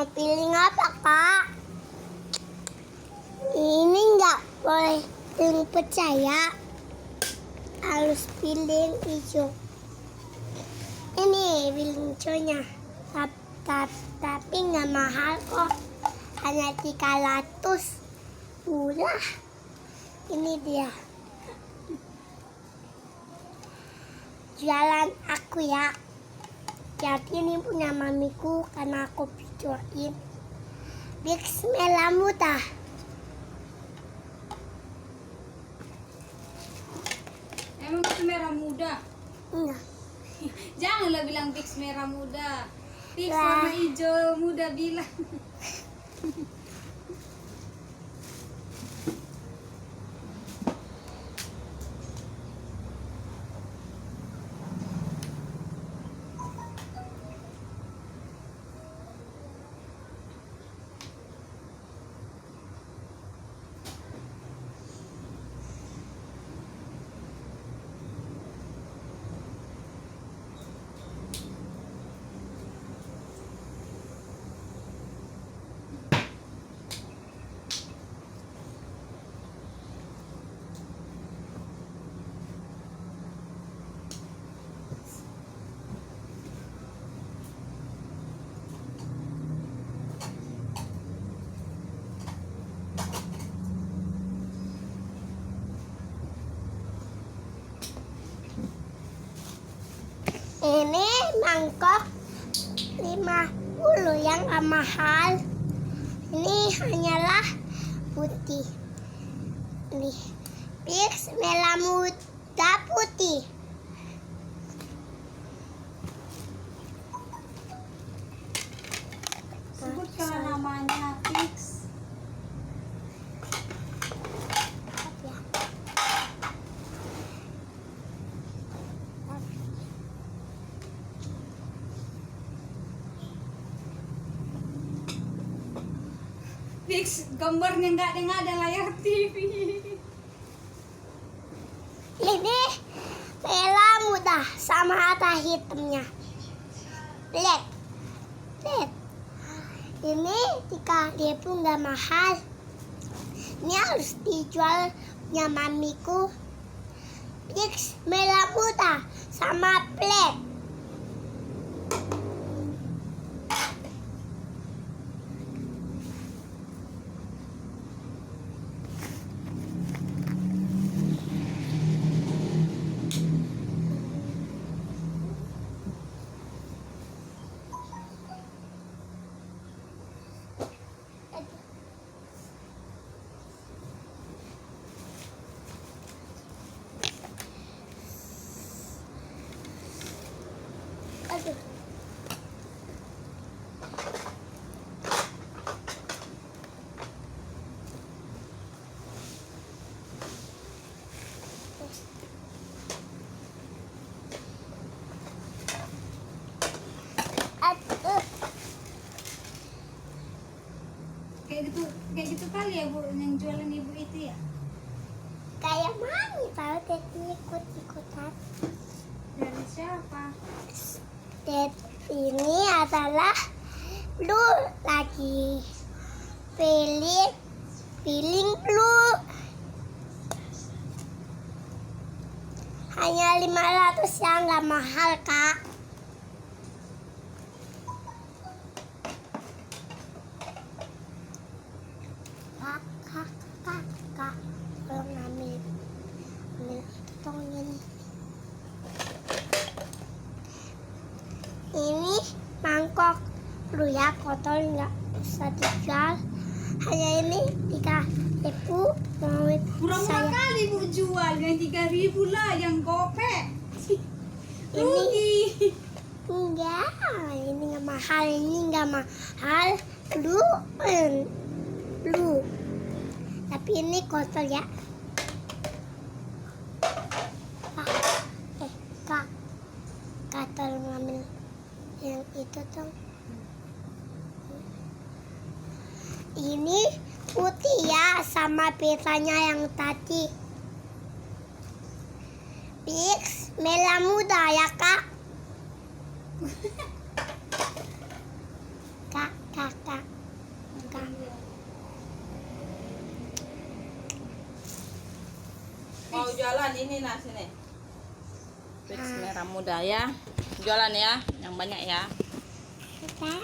Mau pilih apa, Kak? Ini nggak boleh percaya. Harus pilih hijau. Ini pilih hijaunya. Tapi nggak mahal kok. Hanya 300. Murah. Ini dia. Jualan aku ya. Jadi ini punya mamiku karena aku videoin. Bix merah muda. Emang Bix merah muda? Enggak. Janganlah bilang Bix merah muda. Bix Lah. warna hijau muda bilang. Ini mangkok 50 yang gak mahal. Ini hanyalah putih. Ini Bix merah muda putih. Sebutkan namanya Bix. Bix gambarnya nggak ada layar TV. Ini merah muda sama ada hitamnya. Black. Ini 3.000 nggak mahal. Ini harus dijual punya mamiku. Bix merah muda sama black. Aduh. Aduh. Kayak gitu kali ya Bu yang jualan ibu itu ya. Kayak mami tahu teknik ikut-ikutan. Dari siapa? Dan ini adalah blue lagi. Pilih blue. Hanya 500 yang nggak mahal, Kak. Kak. Tolong ambil itu dong ini. Ini mangkok lu ya, kotor nggak bisa dijual. Hanya ini 3.000 mau Berapa saya. kali Bu jual yang 3.000 lah yang gopek. Ini Rugi. enggak, ini nggak mahal, ini nggak mahal. Blue. Tapi ini kotor ya. Kak, tolong ngambil yang itu dong. Ini putih ya, sama petanya yang tadi. Bix merah muda ya, Kak. Kak. jualan ini nah sini. Vicks merah muda ya. Jualan ya, yang banyak ya. Kita